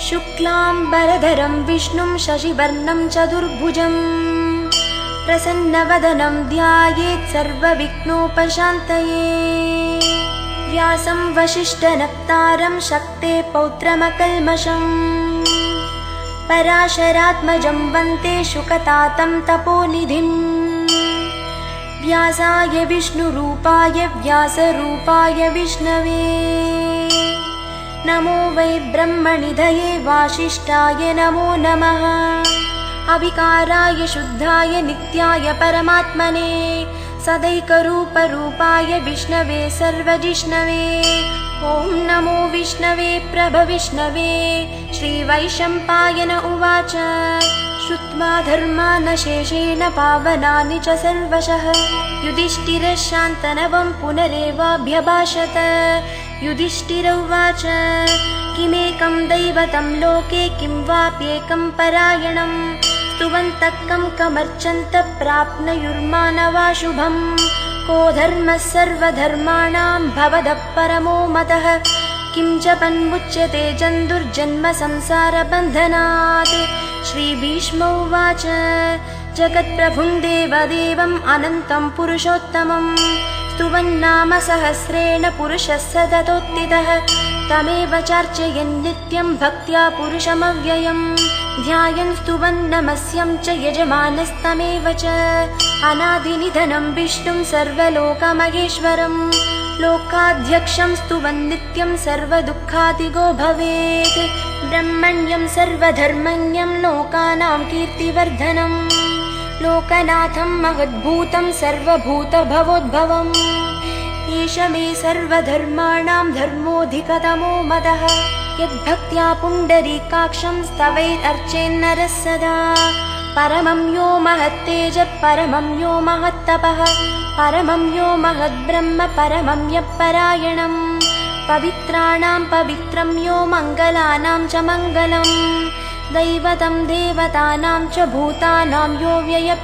शुक्लाम्बरधरं विष्णुं शशिवर्णं चतुर्भुजं प्रसन्नवदनं ध्यायेत् सर्वविघ्नोपशान्तये। व्यासं वसिष्ठनप्तारं शक्ते पौत्रमकल्मषम् पराशरात्मजं वन्दे शुकतातं तपोनिधिम्। व्यासाय विष्णुरूपाय व्यासरूपाय विष्णवे नमो वै ब्रह्मनिधये वासिष्ठाय नमो नमः। अविकाराय शुद्धाय नित्याय परमात्मने सदैकरूपरूपाय विष्णवे सर्वजिष्णवे। ॐ नमो विष्णवे प्रभविष्णवे। श्रीवैशम्पायन उवाच श्रुत्वा धर्मान् शेषेण पावनानि च सर्वशः युधिष्ठिरः शान्तनवं पुनरेवाभ्यभाषत। युधिष्ठिर उवाच किमेकं दैवतं लोके किं वाप्येकं परायणं स्तुवन्तः कं कमर्चन्तः प्राप्नुयुर्मानवाशुभम्। को धर्मः सर्वधर्माणां भवदः परमो मतः किं जपन्मुच्यते जन्तुर्जन्म संसारबन्धनात्। श्रीभीष्म उवाच जगत्प्रभुं देवदेवम् अनन्तं पुरुषोत्तमं स्तुवन्नाम सहस्रेण पुरुषः सततोत्थितः तमेव चार्चयन् नित्यं भक्त्या पुरुषमव्ययम् ध्यायन् स्तुवन् नमस्यं च यजमानस्तमेव च। अनादिनिधनं विष्णुं सर्वलोकमहेश्वरं लोकाध्यक्षं स्तुवन् नित्यं सर्वदुःखादिगो भवेत्। ब्रह्मण्यं सर्वधर्मण्यं लोकानां कीर्तिवर्धनं लोकनाथं महद्भूतं सर्वभूतभवोद्भवम्। एष मे सर्वधर्माणां धर्मोऽधिकतमो मतः यद्भक्त्या पुण्डरीकाक्षं स्तवैरर्चेन्नरः सदा। परमं यो महत्तेजः परमं यो महत्तपः परमं यो महद्ब्रह्म परमं यः परायणं पवित्राणां पवित्रं यो मङ्गलानां च मङ्गलम् दैवतं देवतानां च भूतानां यो व्ययः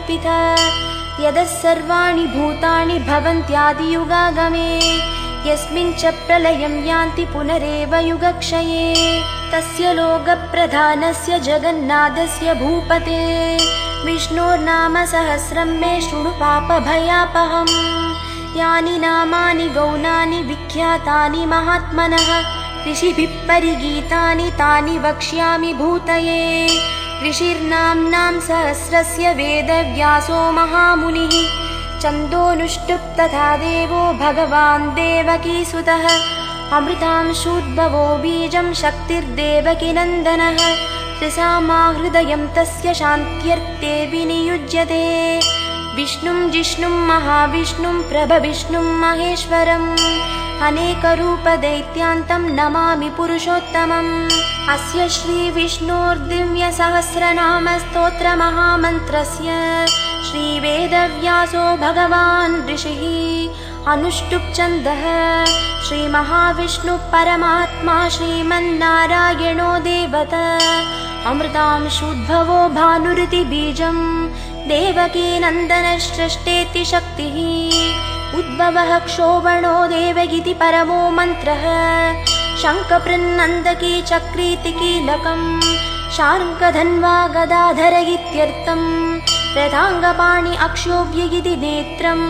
यदः सर्वाणि भूतानि भवन्त्यादियुगागमे यस्मिन् च प्रलयं यान्ति पुनरेव युगक्षये तस्य लोकप्रधानस्य जगन्नाथस्य भूपते विष्णोर्नाम सहस्रं मे शृणु पापभयापहम्। यानि नामानि गौणानि विख्यातानि महात्मनः ऋषिभिः परिगीतानि तानि वक्ष्यामि भूतये। ऋषिर्नाम्नां सहस्रस्य वेदव्यासो महामुनिः छन्दोनुष्टुप् तथा देवो भगवान् देवकीसुतः अमृतांशूद्भवो बीजं शक्तिर्देवकीनन्दनः त्रिसामा हृदयं तस्य शान्त्यर्थे विनियुज्यते। विष्णुं जिष्णुं महाविष्णुं प्रभविष्णुं महेश्वरम् अनेकरूपदैत्यान्तं नमामि पुरुषोत्तमम्। अस्य श्रीविष्णोर्दिव्यसहस्रनामस्तोत्रमहामन्त्रस्य श्रीवेदव्यासो भगवान् ऋषिः अनुष्टुप् छन्दः श्रीमहाविष्णुः परमात्मा श्रीमन्नारायणो देवता अमृतांशूद्भवो भानुरिति बीजं देवकीनन्दनसृष्टेति शक्तिः उद्भवः क्षोभणो देवगिति परमो मन्त्रः शङ्खपृन्नन्दकी चक्रीति कीलकम् शार्ङ्गधन्वा गदाधर इत्यर्थम् रथाङ्गपाणि अक्षोभ्यगिति नेत्रम्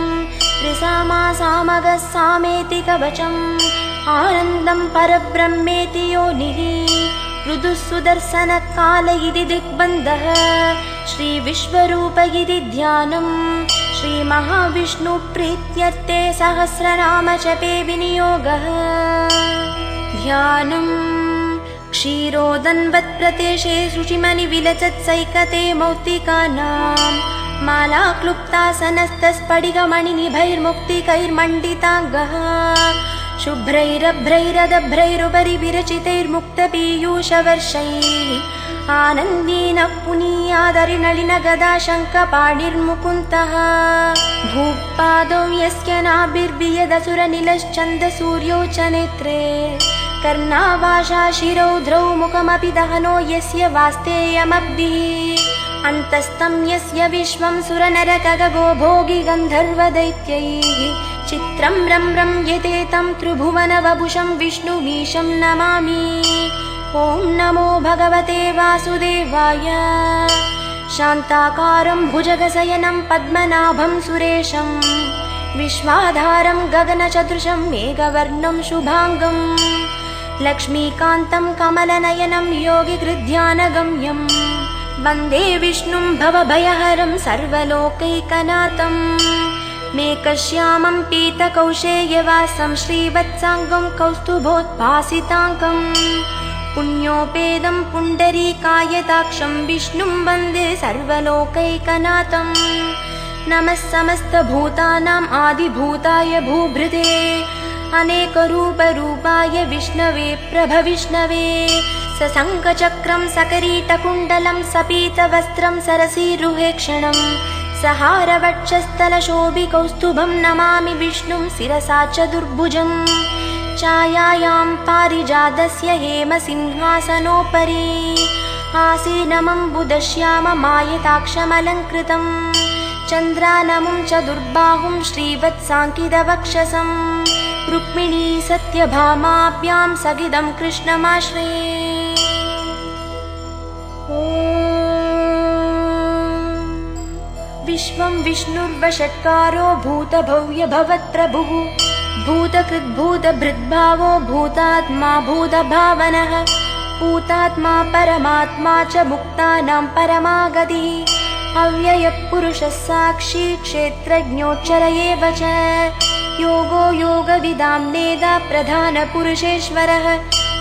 त्रिसामा सामगः सामेति कवचम् आनन्दं परब्रह्मेति योनिः ऋदुः सुदर्शनकाल इति दिग्बन्धः श्रीविश्वरूप इति ध्यानम् श्रीमहाविष्णुप्रीत्यर्थे सहस्रनाम जपे विनियोगः। ध्यानम् क्षीरोदन्वत्प्रदेशे शुचिमणिविलसत्सैकते मौक्तिकानां माला क्लुप्तासनस्तस्फटिकमणिनिभैर्मुक्तिकैर्मण्डिताङ्गः शुभ्रैरभ्रैरदभ्रैरुपरि विरचितैर्मुक्तपीयूषवर्षैः आनन्दीन पुनीयादरिनलिनगदाशङ्खपाणिर्मुकुन्दः भूपादौ यस्य नाभिर्वियदसुरनिलश्चन्दसूर्यौ च नेत्रे कर्णावाशा शिरौद्रौ मुखमपि दहनो यस्य वास्तेयमब्धिः अन्तस्तं यस्य विश्वं सुरनरकगो भोगि गन्धर्वदैत्यैः चित्रं रं रं यते तं त्रिभुवनवपुषं विष्णुमीशं नमामि। ॐ नमो भगवते वासुदेवाय। शान्ताकारं भुजगशयनं पद्मनाभं सुरेशं विश्वाधारं गगनसदृशं मेघवर्णं शुभांगं लक्ष्मीकान्तं कमलनयनं योगिकृध्यानगम्यं वन्दे विष्णुं भवभयहरं सर्वलोकैकनाथं मेघश्यामं पीतकौशेयवासं श्रीवत्साङ्गं कौस्तुभोद्भासिताङ्गं पुण्योपेदं पुण्डरीकायताक्षं विष्णुं वन्दे सर्वलोकैकनाथं नमः समस्तभूतानाम् आदिभूताय भूभृते अनेकरूपरूपाय विष्णवे प्रभविष्णवे सशङ्खचक्रं सकरीटकुण्डलं सपीतवस्त्रं सरसीरुहेक्षणं सहारवक्षस्थलशोभिकौस्तुभं नमामि विष्णुं शिरसा चतुर्भुजम् छायायां पारिजातस्य हेमसिंहासनोपरि आसीनमम्बुदश्याममायताक्षमलङ्कृतं चन्द्रानमुं चतुर्बाहुं श्रीवत्साङ्कितवक्षसं रुक्मिणी सत्यभामाभ्यां सगिदं कृष्णमाश्रये। विश्वं विष्णुर्वषट्कारो भूतभव्यभवत्प्रभुः भूतकृद्भूतभृद्भावो भूतात्मा भूतभावनः भूतात्मा परमात्मा च मुक्तानां परमागतिः अव्ययः पुरुषः साक्षी क्षेत्रज्ञोच्चर एव च योगो योगविदां नेदा प्रधानपुरुषेश्वरः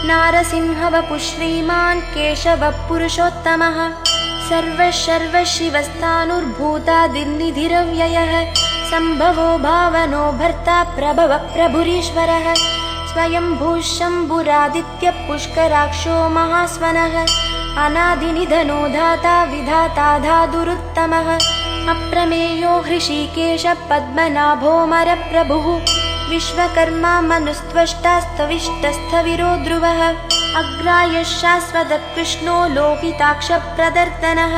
नारसिंहवपुः श्रीमान् केशवः पुरुषोत्तमः सर्वशिवस्तानुर्भूतादिर्निधिरव्ययः सम्भवो भावनो भर्ता प्रभवः प्रभुरीश्वरः स्वयंभूः शम्भुरादित्यः पुष्कराक्षो महास्वनः अनादिनिधनो धाता विधाता धातुरुत्तमः अप्रमेयो हृषीकेशः पद्मनाभोऽमरप्रभुः विश्वकर्मा मनुस्त्वष्टास्तविष्टस्थविरो ध्रुवः अग्रायः शाश्वतः कृष्णो लोकिताक्षप्रदर्तनः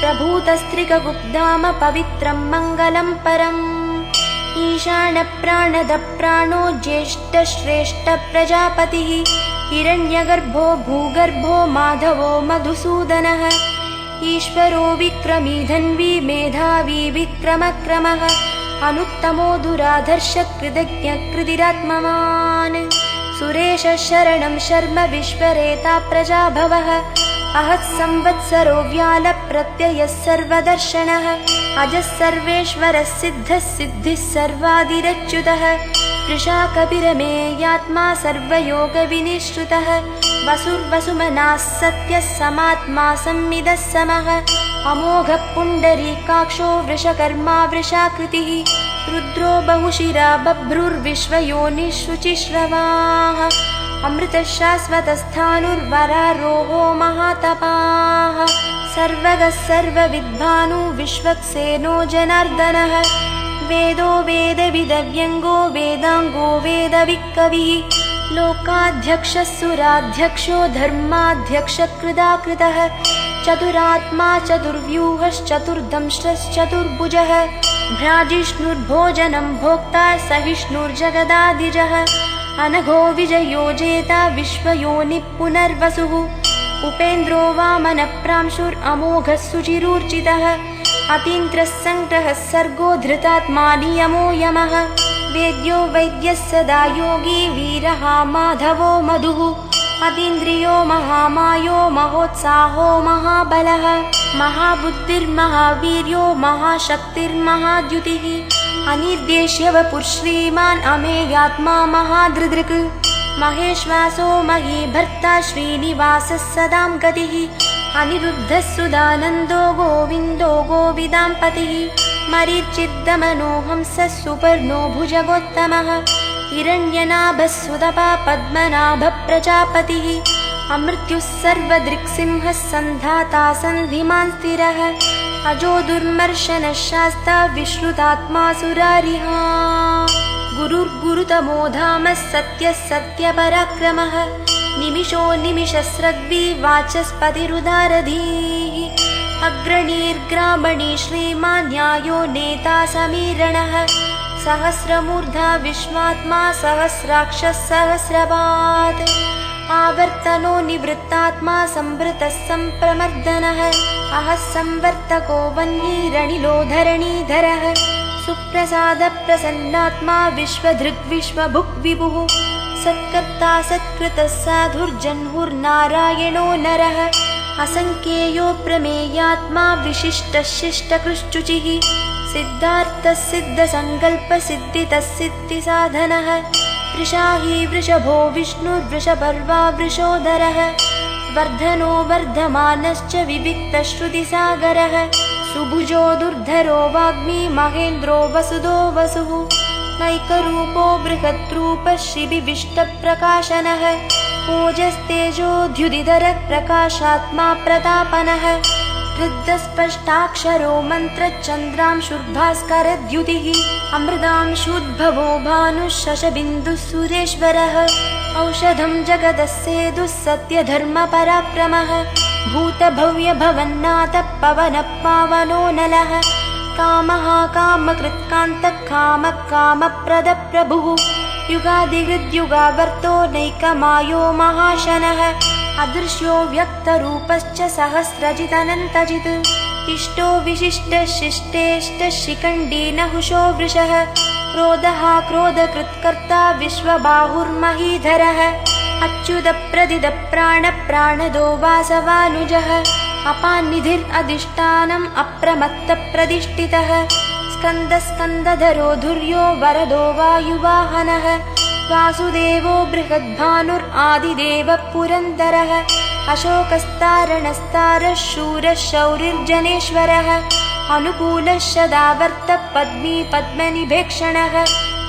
प्रभूतस्त्रिकगुप्धाम पवित्रं मङ्गलं परम् ईशानप्राणदप्राणो ज्येष्ठश्रेष्ठप्रजापतिः हिरण्यगर्भो भूगर्भो माधवो मधुसूदनः ईश्वरो विक्रमी धन्वी मेधावी विक्रमक्रमः अनुत्तमो दुराधर्षः कृतज्ञः कृतिरात्मवान् सुरेशः शरणं शर्म विश्वरेता प्रजाभवः अहः संवत्सरो व्यालप्रत्ययः सर्वदर्शनः अजः सर्वेश्वरः सिद्धः सिद्धिः सर्वादिरच्युतः वृषाकपिरमेयात्मा सर्वयोगविनिश्रुतः वसुर्वसुमनाः सत्यः समात्मा संविदः समः अमोघः पुण्डरीकाक्षो वृषकर्मा वृषाकृतिः रुद्रो बहुशिरा बभ्रुर्विश्वयोनिः शुचिश्रवाः अमृतः शाश्वतस्थाणुर्वरारोहो महातपाः सर्वगः सर्वविद्भानु विश्वक्सेनो जनार्दनः वेदो वेदविदव्यङ्गो वेदाङ्गो वेदविक्कविः लोकाध्यक्षः सुराध्यक्षो धर्माध्यक्षः कृताकृतः चतुरात्मा चतुर्व्यूहश्चतुर्दंष्ट्रश्चतुर्भुजः भ्राजिष्णुर्भोजनं भोक्ता सहिष्णुर्जगदादिजः अनघो विजयो जेता विश्वयोनिः पुनर्वसुः उपेन्द्रो वामनप्रांशुरमोघः सुचिरूर्चितः अतीन्द्रः सङ्ग्रहः सर्गो धृतात्मा नियमो यमः वेद्यो वैद्यः सदा योगी वीरः माधवो मधुः अतीन्द्रियो महामायो महोत्साहो महाबलः महाबुद्धिर्महावीर्यो महाशक्तिर्महाद्युतिः अनिर्देश्यवपुः श्रीमान् अमेयात्मा महादृदृक् महेश्वासो महीभर्ता श्रीनिवासः सदां गतिः अनिरुद्धः सुदानन्दो गोविन्दो गोविदाम्पतिः मरीचिद्दमनो हंसः सुपर्णो भुजगोत्तमः हिरण्यनाभः सुतपा पद्मनाभः प्रजापतिः अमृत्युः सर्वदृक्सिंहः सन्धाता सन्धिमान् स्थिरः अजो दुर्मर्शनः शास्ता विश्रुतात्मा सुरारिः गुरुर्गुरुतमो धामः सत्यः सत्यपराक्रमः निमिषो निमिषस्रग्वी वाचस्पतिरुदारधीः अग्रणीर्ग्रामणी श्रीमान् न्यायो नेता समीरणः सहस्रमूर्धा विश्वात्मा सहस्राक्षः सहस्रपात् आवर्तनो निवृत्तात्मा संवृतः संप्रमर्दनः अहः संवर्तको वह्निरनिलो धरणीधरः सुप्रसादप्रसन्नात्मा विश्वधृग्विश्वभुक् विभुः सत्कर्ता सत्कृतः साधुर्जह्नुर्नारायणो नरः असङ्ख्येयो प्रमेयात्मा विशिष्टः शिष्टकृच्छुचिः सिद्धार्थः सिद्धसङ्कल्पः सिद्धितः सिद्धिसाधनः वृषाही वृषभो विष्णुर्वृषपर्वा वृषोदरः वर्धनो वर्धमानश्च विविक्तश्रुतिसागरः सुभुजो दुर्धरो वाग्मी महेन्द्रो वसुदो वसुः नैकरूपो बृहद्रूपः शिबिविष्टप्रकाशनः ओजस्तेजोद्युदिधरः प्रकाशात्मा प्रतापनः हृद्स्पष्टाक्षरो मन्त्रश्चन्द्रांशुर्भास्करद्युतिः अमृतांशुद्भवो भानुः शशबिन्दुः सुरेश्वरः औषधं जगदस्येदुः सत्यधर्मपराक्रमः भूतभव्यभवन्नाथः पवनः पावनो नलः कामः कामकृत्कान्तः कामः कामप्रदः प्रभुः युगादिहृद्युगावर्तो नैकमायो महाशनः अदृश्यो व्यक्तरूपश्च सहस्रजिदनन्तजित् इष्टो विशिष्टशिष्टेष्टः शिखण्डी नहुषो वृषः क्रोधः क्रोधकृत्कर्ता विश्वबाहुर्महीधरः अच्युतप्रदिदप्राणप्राणदो वासवानुजः अपान्निधिरधिष्ठानम् अप्रमत्तप्रतिष्ठितः स्कन्दस्कन्दधरो धुर्यो वरदो वायुवाहनः वासुदेवो बृहद्भानुरादिदेवः पुरन्दरः अशोकस्तारणस्तारः शूरः शौरिर्जनेश्वरः अनुकूलः सदावर्तः पद्मी पद्मनिभेक्षणः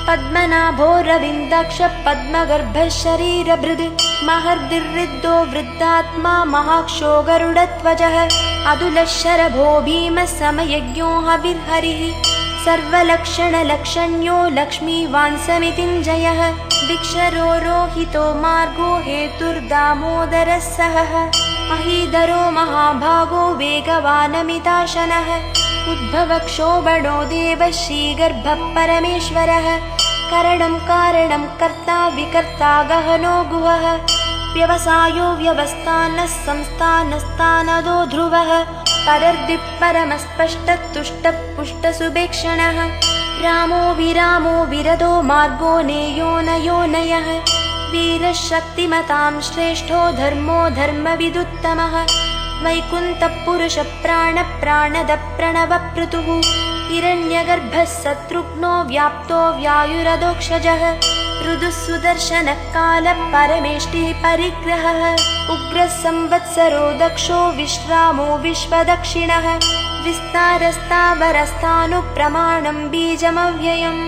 पद्मनाभोरविन्दाक्षः पद्मगर्भः शरीरभृद् महर्दिर्वृद्धो वृद्धात्मा महाक्षो गरुडध्वजः अतुलः शरभो भीमः समयज्ञो हविर्हरिः सर्वलक्षणलक्षण्यो लक्ष्मीवान् समितिञ्जयः दिक्षरो रोहितो मार्गो हेतुर्दामोदरः सहः महीधरो महाभागो वेगवानमिताशनः उद्भवक्षोभणो देवः श्रीगर्भः परमेश्वरः करणं कारणं कर्ता विकर्ता गहनो गुहः व्यवसायो व्यवस्थानः संस्थानस्तानदो ध्रुवः परर्दिः परमस्पष्टः तुष्टः पुष्टसुभेक्षणः रामो विरामो विरदो मार्गो नेयो नयो नयः वीरः शक्तिमतां श्रेष्ठो धर्मो धर्मविदुत्तमः वैकुण्ठः पुरुषः प्राणः प्राणदः प्रणवपृतुः हिरण्यगर्भः शत्रुघ्नो व्याप्तो व्यायुरधोक्षजः ऋदुः सुदर्शनः कालः परमेष्टिः परिग्रहः उग्रः संवत्सरो दक्षो विश्रामो विश्वदक्षिणः विस्तारस्तावरस्थानुप्रमाणं बीजमव्ययम्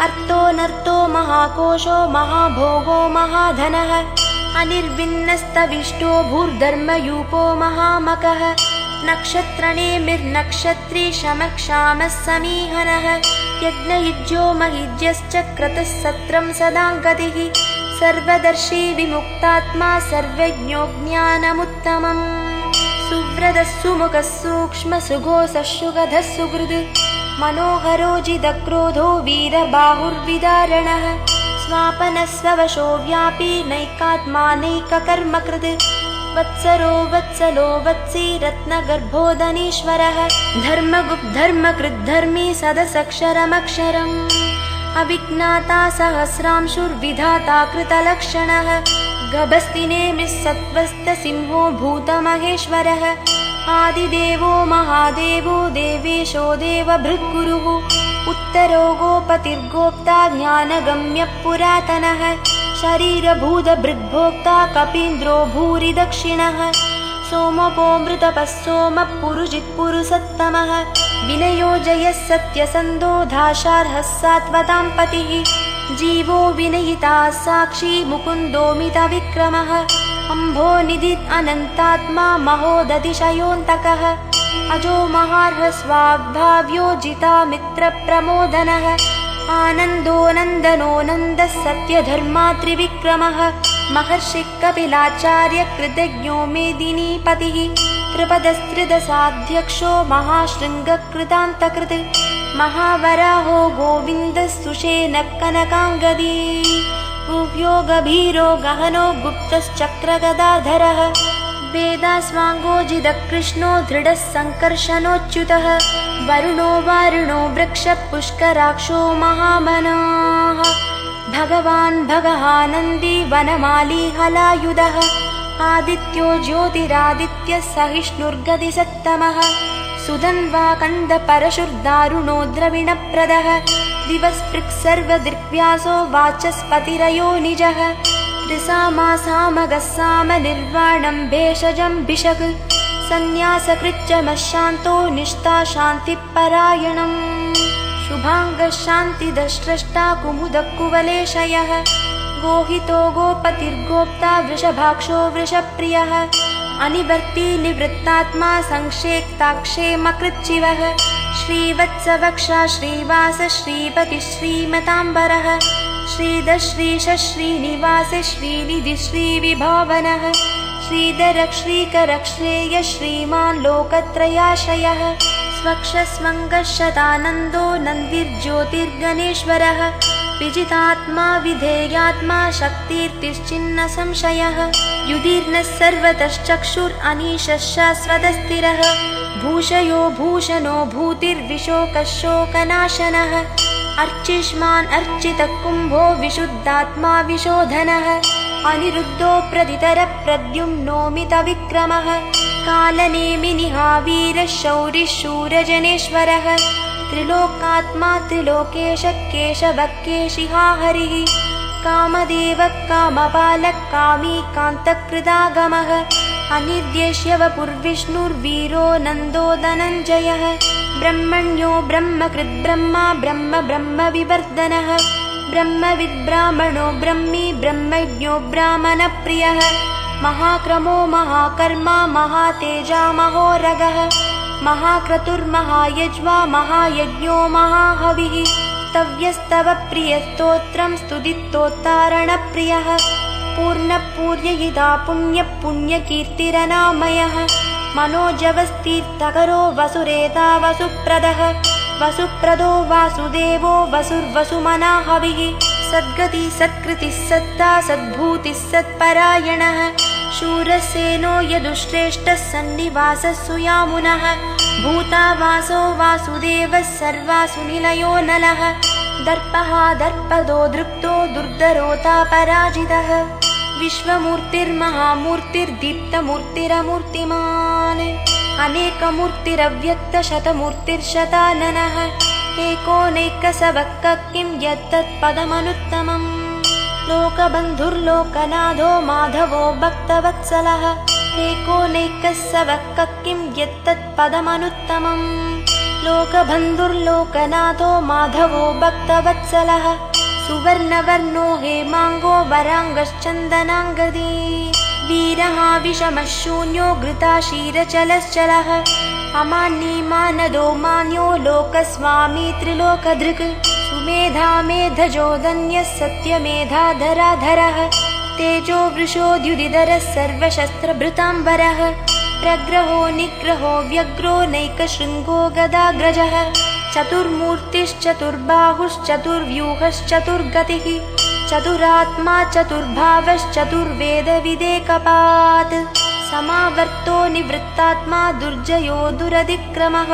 अर्थोऽनर्थो महाकोशो महाभोगो महाधनः अनिर्विन्नस्तविष्टो भूर्धर्मयूपो महामकः नक्षत्रनेमिर्नक्षत्री शमक्षामः समीहनः यज्ञयुज्यो महिज्यश्च क्रतुः सत्रं सदाङ्गतिः सर्वदर्शी विमुक्तात्मा सर्वज्ञो ज्ञानमुत्तमम् सुव्रतः सुमुखः सूक्ष्मः सुघोषः सुगधः सुहृद् मनोहरो जिदक्रोधो वीरबाहुर्विदारणः स्वापनः स्ववशो व्यापी नैकात्मानैककर्मकृत् वत्सरो वत्सलो वत्सी रत्नगर्भोदनीश्वरः धर्मगुप्धर्मकृद्धर्मी सदसक्षरमक्षरम् अविज्ञाता सहस्रांशुर्विधाता कृतलक्षणः गभस्तिनेमिः सत्त्वस्तसिंहो भूतमहेश्वरः आदिदेवो महादेवो देवेशो देवभृद्गुरुः उत्तरो गोपतिर्गोप्ता ज्ञानगम्यः पुरातनः शरीरभूतभृद्भोक्ता कपीन्द्रो भूरि दक्षिणः सोमपोऽमृतपः सोमः पुरुजित्पुरुषोत्तमः विनयो जयः सत्यसन्धो दाशार्हः सात्वतां पतिः जीवो विनयिता साक्षी मुकुन्दोमितविक्रमः अम्भोनिधिः अनन्तात्मा महोदतिशयोऽन्तकः अजो महार्हः स्वाग्भाव्यो जितामित्रप्रमोदनः आनन्दो नन्दनो नन्दः सत्यधर्मात्रिविक्रमः महर्षिः कपिलाचार्य कृतज्ञो मेदिनीपतिः त्रिपदस्त्रिदशाध्यक्षो महाशृङ्गकृतान्तकृत् महावराहो गोविन्दः सुषेणः कनकाङ्गदी गुह्यो गभीरो गहनो गुप्तश्चक्रगदाधरः वेदास्वाङ्गोजिदकृष्णो दृढः सङ्कर्षणोच्युतः वरुणो वारुणो वृक्षः पुष्कराक्षो महामनाः भगवान् भगहानन्दी वनमाली हलायुधः आदित्यो ज्योतिरादित्यः सहिष्णुर्गतिसत्तमः सुधन्वाकन्दपरशुर्दारुणो द्रविणप्रदः दिवस्पृक् सर्वदृग्व्यासो वाचस्पतिरयो निजः त्रिसामासामगः सामनिर्वाणं भेषजं भिषक् सन्न्यासकृच्चमशान्तो निष्ठा शान्तिपरायणम् शुभाङ्गः शान्तिदस्रष्टा कुमुदकुवलेशयः गोहितो गोपतिर्गोप्ता वृषभाक्षो वृषप्रियः अनिवर्ती निवृत्तात्मा संक्षेप्ताक्षेमकृच्छिवः श्रीवत्सवक्षा श्रीवास श्रीपतिः श्रीमताम्बरः श्रीधश्रीश श्रीनिवास श्रीनिधि श्रीविभावनः श्रीधरः श्रीकरः श्रेयः श्रीमान् लोकत्रयाश्रयः स्वक्षस्वङ्गः शतानन्दो नन्दिर्ज्योतिर्गणेश्वरः विजितात्मा विधेयात्मा शक्तिर्तिश्चिन्न संशयः युधिर्नः सर्वतश्चक्षुरनीशः शाश्वतस्थिरः भूषयो भूषणो भूतिर्विशोकः शोकनाशनः अर्चिष्मान् अर्चितः कुम्भो विशुद्धात्मा विशोधनः अनिरुद्धो प्रदितरः प्रद्युम्नोमितविक्रमः कालनेमिनिहावीरः शौरिः शूरजनेश्वरः त्रिलोकात्मा त्रिलोकेशः केशवः केशिहा हरिः कामदेवः कामपालः कामी कान्तकृतागमः अनिर्देश्य वपुर्विष्णुर्वीरो नन्दो धनञ्जयः ब्रह्मण्यो ब्रह्मकृद्ब्रह्मा ब्रह्म ब्रह्मविवर्धनः ब्रह्मविद्ब्राह्मणो ब्रह्मी ब्रह्मज्ञो ब्राह्मणप्रियः महाक्रमो महाकर्मा महातेजा महोरगः महाक्रतुर्महायज्वा महायज्ञो महाहविः स्तव्यस्तव प्रियस्तोत्रं स्तुतिस्तोत्तारणप्रियः पूर्णपूर्ययिता पुण्यपुण्यकीर्तिरनामयः मनोजवस्तीर्थकरो वसुरेता वसुप्रदः वसुप्रदो वासुदेवो वसुर्वसुमनाहविः सद्गति सत्कृतिः सत्ता सद्भूतिः सत्परायणः शूरसेनो यदुश्रेष्ठः सन्निवासः सुयामुनः भूतावासो वासुदेवः सर्वासुनिलयो नलः दर्पः दर्पदो दृप्तो दुर्धरोता पराजितः विश्वमूर्तिर्महामूर्तिर्दीप्तमूर्तिरमूर्तिमान् अनेकमूर्तिरव्यक्तशतमूर्तिर्शताननः एकोनैकसवः किं यत्तत्पदमनुत्तमम् लोकबन्धुर्लोकनाथो माधवो भक्तवत्सलः एकोनैकसवः किं यत्तत्पदमनुत्तमम् लोकबन्धुर्लोकनाथो माधवो भक्तवत्सलः सुवर्णवर्णो हेमाङ्गो वराङ्गश्चन्दनाङ्गदी वीरः विषमः शून्यो घृताशीरचलश्चलः अमान्यी मानदो मान्यो लोकस्वामी त्रिलोकधृक् सुमेधा मेधजोदन्यः सत्यमेधाधराधरः तेजो वृषोद्युदिधरः सर्वशस्त्रभृताम्बरः प्रग्रहो निग्रहो व्यग्रो नैकशृङ्गो गदाग्रजः चतुर्मूर्तिश्चतुर्बाहुश्चतुर्व्यूहश्चतुर्गतिः चतुरात्मा चतुर्भावश्चतुर्वेदविदेकपात् समावर्तो निवृत्तात्मा दुर्जयो दुरधिक्रमः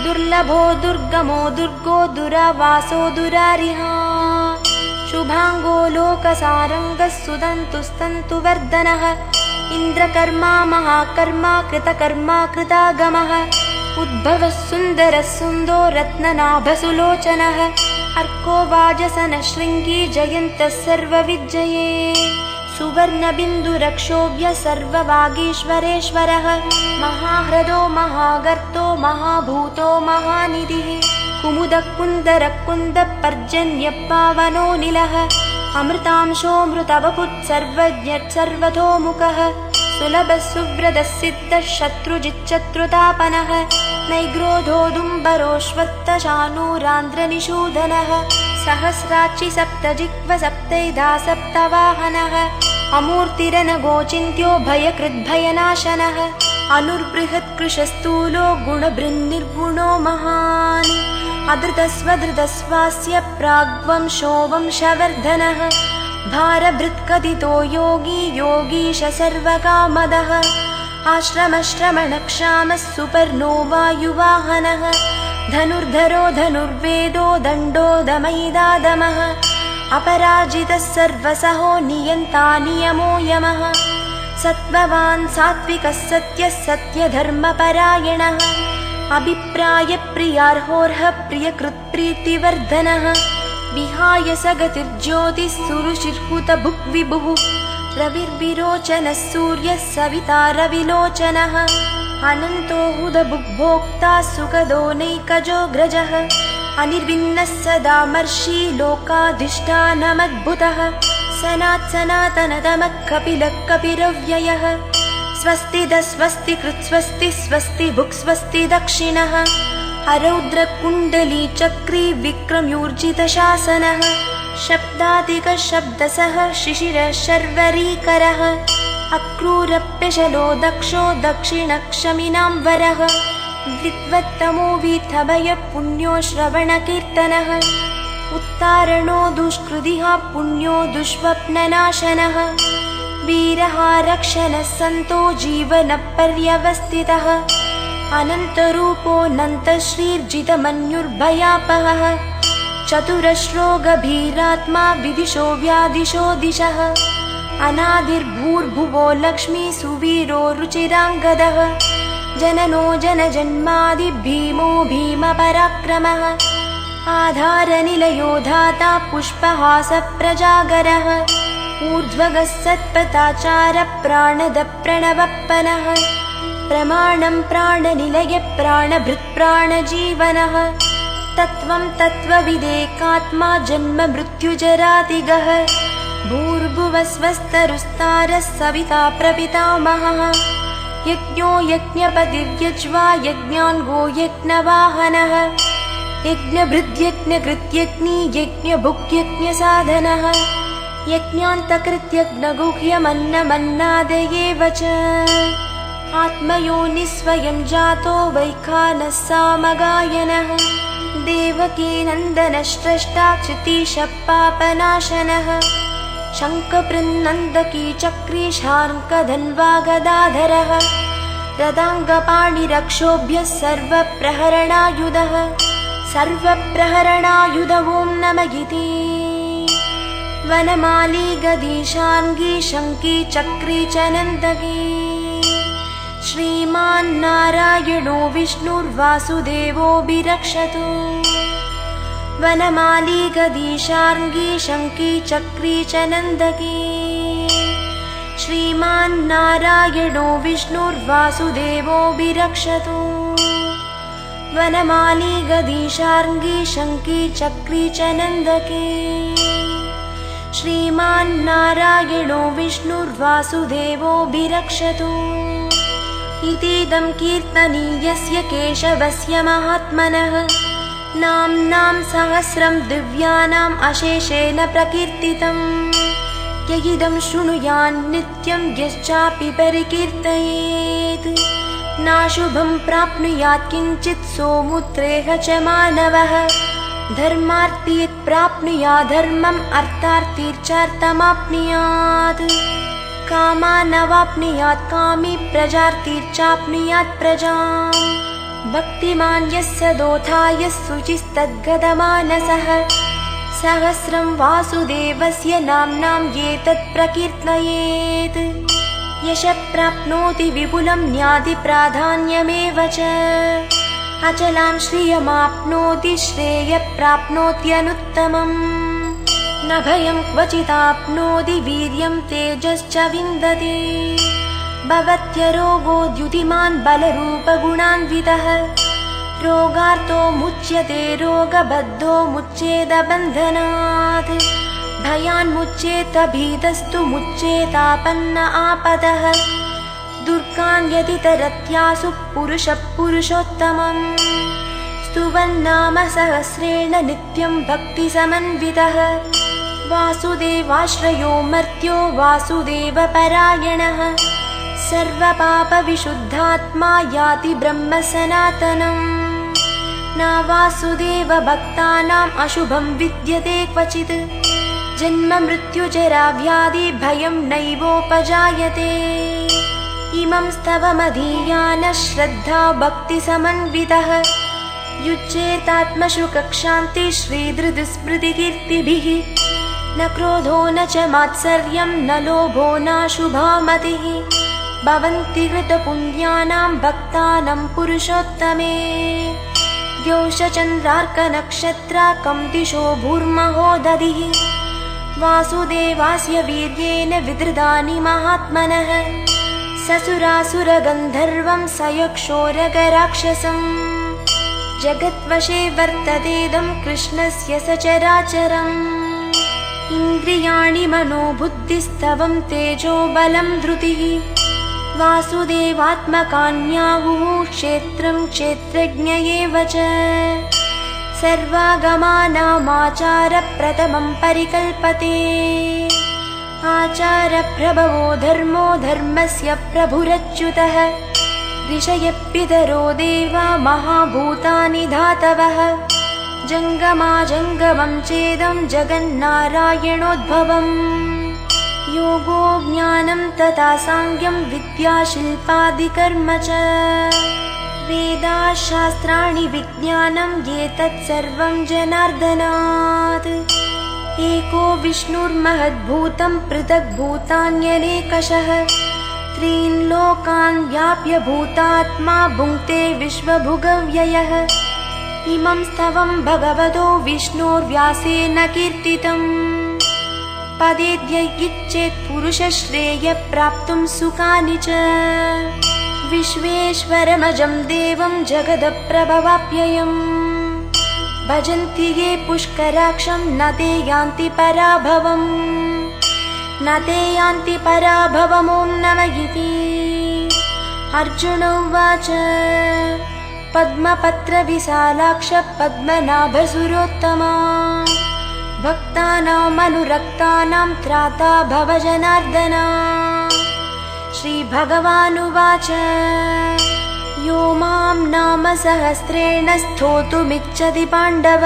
दुर्लभो दुर्गमो दुर्गो दुरावासो दुरारिहा शुभाङ्गो लोकसारङ्गः सुदन्तुस्तन्तुवर्धनः इन्द्रकर्मा महाकर्मा कृतकर्मा कृतागमः उद्भवः सुन्दरः सुन्दो रत्ननाभसुलोचनः अर्को वाजसनः शृङ्गी जयन्तः सर्वविजये सुवर्णबिन्दुरक्षोभ्य सर्ववागीश्वरेश्वरः महाह्रदो महागर्तो महाभूतो महानिधिः कुमुदः कुन्दरः कुन्दपर्जन्यः पावनो निलः अमृतांशोऽमृतवपुः सर्वज्ञः सर्वतोमुखः सुलभः सुव्रतः सिद्धः शत्रुजिच्चत्रुतापनः नैग्रोधोदुम्बरोऽश्वत्थशानूरान्ध्रनिषूदनः सहस्राक्षि सप्तजिह्व सप्तैधा सप्तवाहनः अमूर्तिरनगोचिन्त्यो भयकृद्भयनाशनः अनुर्बृहत्कृशस्थूलो गुणबृन्निर्गुणो महान् अधृतस्वधृतस्वास्य प्राग्वंशो वंशवर्धनः भारभृत्कथितो योगी योगीश सर्वकामदः आश्रमश्रमणक्षामः सुपर्णो वायुवाहनः धनुर्धरो धनुर्वेदो दण्डो दमैदादमः अपराजितः सर्वसहो नियन्ता नियमो यमः सत्त्ववान् सात्विकः सत्यः सत्यधर्मपरायणः अभिप्रायप्रियार्होर्ह प्रियकृत्प्रीतिवर्धनः विहाय सगतिर्ज्योतिः सुरुचिर्हुतभुग्विभुः रविर्विरोचनः सूर्यः सविता रविलोचनः अनन्तो हुतभुग्भोक्ता सुखदो नैकजोऽग्रजः अनिर्विन्नः सदामर्षि लोकाधिष्ठानमद्भुतः सनातनतमः कपिलः कपिरव्ययः स्वस्तिदः स्वस्तिकृत् स्वस्ति स्वस्ति भुक् स्वस्ति दक्षिणः अरौद्रकुण्डली चक्री विक्रम्यूर्जितशासनः शब्दादिकः शब्दसः शिशिरः शर्वरीकरः अक्रूरप्यशलो दक्षो दक्षिणक्षमिनाम्बरः विद्वत्तमो वीथभयः पुण्यो श्रवणकीर्तनः उत्तारणो दुष्कृतिः पुण्यो दुष्स्वप्ननाशनः वीरः रक्षणः सन्तो जीवनपर्यवस्थितः अनन्तरूपोऽनन्तश्रीर्जितमन्युर्भयापहः चतुरश्रो गभीरात्मा विदिशो व्यादिशो दिशः अनादिर्भूर्भुवो लक्ष्मी सुवीरो रुचिराङ्गदः जननो जनजन्मादि भीमो भीमपराक्रमः आधारनिलयो धाता पुष्पहासप्रजागरः ऊर्ध्वगः सत्पथाचारप्राणदप्रणवप्पनः प्रमाणं प्राणनिलय प्राणभृत्प्राणजीवनः तत्त्वं तत्त्वविदेकात्मा जन्ममृत्युजरादिगः भूर्भुवस्वस्तरुस्तारः सविता प्रपितामहः यज्ञो यज्ञपतिर्यज्वा यज्ञाङ्गो यज्ञवाहनः यज्ञभृद्यज्ञकृत्यग्नि यज्ञभुक्यज्ञसाधनः यज्ञान्तकृत्यज्ञगुह्यमन्नमन्नादयेव च आत्मयोनिस्वयं जातो वैखानः सामगायनः देवकीनन्दनश्रेष्ठा क्षितीशः पापनाशनः शङ्खपृन्नन्दकी चक्री शार्ङ्गधन्वागदाधरः रदाङ्गपाणिरक्षोभ्यः सर्वप्रहरणायुधः सर्वप्रहरणायुध ॐ नमः इति वनमाली गदी शार्ङ्गी शङ्की चक्री च नन्दकी श्रीमान्नारायणो विष्णुर्वासुदेवोऽभिरक्षतु वनमाली गदी शार्ङ्गी शङ्की चक्री च नन्दकी श्रीमान्नारायणो विष्णुर्वासुदेवोऽभिरक्षतु वनमाली गदी शार्ङ्गी शङ्की चक्री च नन्दकी श्रीमान्नारायणो विष्णुर्वासुदेवोऽभिरक्षतु इतीदं कीर्तनीयस्य केशवस्य महात्मनः नाम्नां सहस्रं दिव्यानाम् अशेषेण प्रकीर्तितम् ययिदं शृणुयान् नित्यं यश्चापि परिकीर्तयेत् नाशुभं प्राप्नुयात् किञ्चित् सोमुत्रेह च मानवः धर्मार्थीत् प्राप्नुयात् धर्मम् अर्थार्थीर्चार्थमाप्नुयात् कामानवाप्नुयात् कामी प्रजार्थिर्चाप्नुयात् प्रजाम् भक्तिमान् यस्य दोथाय शुचिस्तद्गतमानसः सहस्रं वासुदेवस्य नाम्नां एतत् प्रकीर्तयेत् यशः प्राप्नोति विपुलं न्यादिप्राधान्यमेव च अचलां श्रियमाप्नोति श्रेयः प्राप्नोत्यनुत्तमम् न भयं क्वचिदाप्नोति वीर्यं तेजश्च विन्दति भवत्यरोगो द्युतिमान् बलरूपगुणान्वितः रोगार्तो मुच्यते रोगबद्धो मुच्येत बन्धनात् भयान्मुच्येत भीतस्तु मुच्येतापन्न आपदः दुर्गान् यदि तरत्यासु पुरुषः पुरुषोत्तमम् स्तुवन्नाम सहस्रेण नित्यं भक्तिसमन्वितः वासुदेवाश्रयो मर्त्यो वासुदेवपरायणः सर्वपापविशुद्धात्मा याति ब्रह्म सनातनम् न वासुदेव भक्तानाम् अशुभं विद्यते क्वचित् जन्म मृत्युजरा व्याधि भयं नैवोपजायते। इमं स्तवमधीयानः श्रद्धा भक्तिसमन्वितः युज्येतात्मशु कक्षान्ति श्रीधृतिस्मृतिकीर्तिभिः। न क्रोधो न च मात्सर्यं न लोभो नाशुभा मतिः भवन्ति कृतपुण्यानां भक्तानां पुरुषोत्तमे। द्यौषचन्द्रार्कनक्षत्राकं दिशो भूर्महो दधिः वासुदेवास्य वीर्येण विधृतानि महात्मनः। ससुरासुरगन्धर्वं सयक्षोरगराक्षसम् जगद्वशे वर्ततेदं कृष्णस्य सचराचरम्। इन्द्रियाणि मनोबुद्धिस्तवं तेजो बलं धृतिः वासुदेवात्मकान्याहुः क्षेत्रं क्षेत्रज्ञ एव च। सर्वागमानामाचारप्रथमं परिकल्पते आचारप्रभवो धर्मो धर्मस्य प्रभुरच्युतः। ऋषयः पितरो देवा महाभूतानि धातवः जङ्गमाजङ्गमं चेदं जगन्नारायणोद्भवम्। योगो ज्ञानं तथा साङ्ख्यं विद्याशिल्पादिकर्म च वेदाशास्त्राणि विज्ञानं एतत् सर्वं जनार्दनात्। एको विष्णुर्महद्भूतं पृथग्भूतान्यनेकशः त्रीन् लोकान् व्याप्य भूतात्मा भुङ्क्ते विश्वभुगव्ययः। इमं स्तवं भगवतो विष्णोर्व्यासेन कीर्तितम् पदेद्यैच्छेत् पुरुषश्रेय प्राप्तुं सुखानि च। विश्वेश्वरमजं देवं जगदप्रभवाप्ययम् भजन्ति ये पुष्कराक्षं न ते यान्ति पराभवम् न ते यान्ति पराभवम्। ॐ नमः इति। अर्जुन उवाच पद्मपत्रविशालाक्ष पद्मनाभसुरोत्तमा भक्तानामनुरक्तानां त्राता भव जनार्दन। श्रीभगवानुवाच यो मां नाम सहस्रेण स्तोतुमिच्छति पाण्डव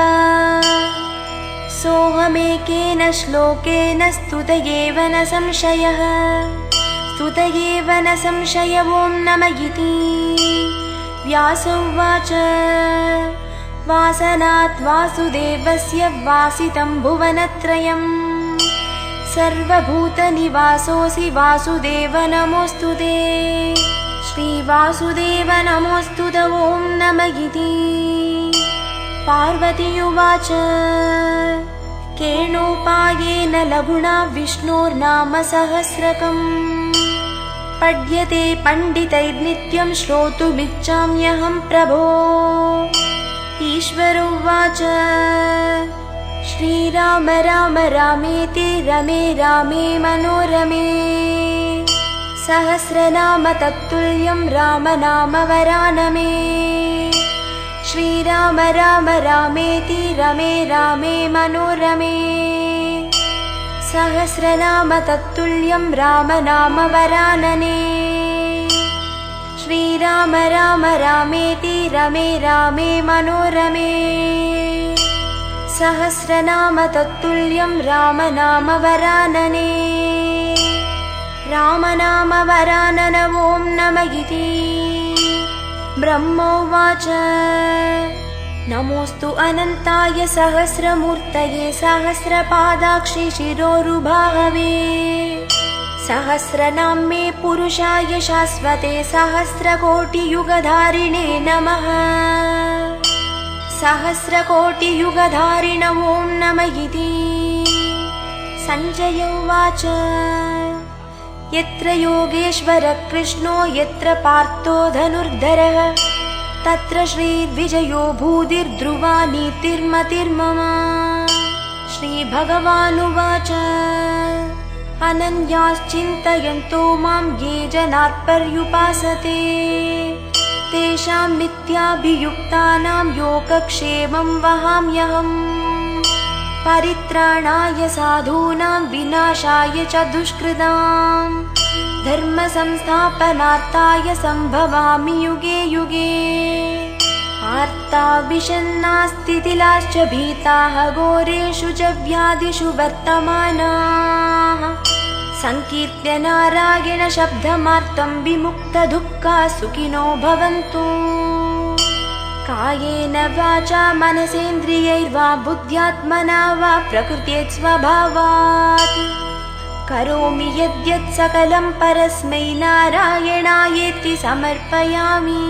सोऽहमेकेन श्लोकेन स्तुत एव न संशयः स्तुत एव न संशय। ॐ नमः इति। व्यास उवाच वासनात् वासुदेवस्य वासितं भुवनत्रयम् सर्वभूतनिवासोऽसि वासुदेव नमोऽस्तु ते। श्रीवासुदेव नमोऽस्तु ते। ॐ नमः इति। पार्वती उवाच केनोपायेन लघुना विष्णोर्नाम सहस्रकम् पठ्यते पण्डितैर्नित्यं श्रोतुमिच्छाम्यहं प्रभो। ईश्वर उवाच श्रीराम राम रामेति रमे रामे मनोरमे सहस्रनाम तत्तुल्यं राम नाम वरानमे। श्रीराम राम रामेति रमे रामे मनोरमे सहस्रनाम तत्तुल्यं राम नाम वरानने। श्रीराम राम रामेति रमे रामे मनोरमे सहस्रनाम तत्तुल्यं राम नाम वरानने। राम नाम वरानन। ॐ नमः इति। ब्रह्मोवाच नमोऽस्तु अनन्ताय सहस्रमूर्तये सहस्रपादाक्षि शिरोरुबाहवे सहस्रनाम्ने पुरुषाय शाश्वते सहस्रकोटियुगधारिणे नमः। सहस्रकोटियुगधारिण। ॐ नमः इति। सञ्जय उवाच यत्र योगेश्वरः कृष्णो यत्र पार्थो धनुर्धरः तत्र श्रीर्विजयो भूतिर्ध्रुवा नीतिर्मतिर्मम। श्रीभगवानुवाच अनन्याश्चिन्तयन्तो मां ये जनाः पर्युपासते तेषां नित्याभियुक्तानां योगक्षेमं वहाम्यहम्। परित्राणाय साधूनां विनाशाय च दुष्कृतां धर्म संस्थापनार्थाय संभवामि युगे युगे। आर्ताविशन्नास्तितिलाश्च भीताः घोरेषु च व्याधिषु वर्तमानाः संकीर्त्य नारायण शब्दमार्तं विमुक्तदुःखा सुखिनो भवन्तु। कायेन वाचा मनसेन्द्रियैर्वा बुद्ध्यात्मना वा प्रकृते स्वभावात् करोमि यद्यत् सकलं परस्मै नारायणायेति समर्पयामि।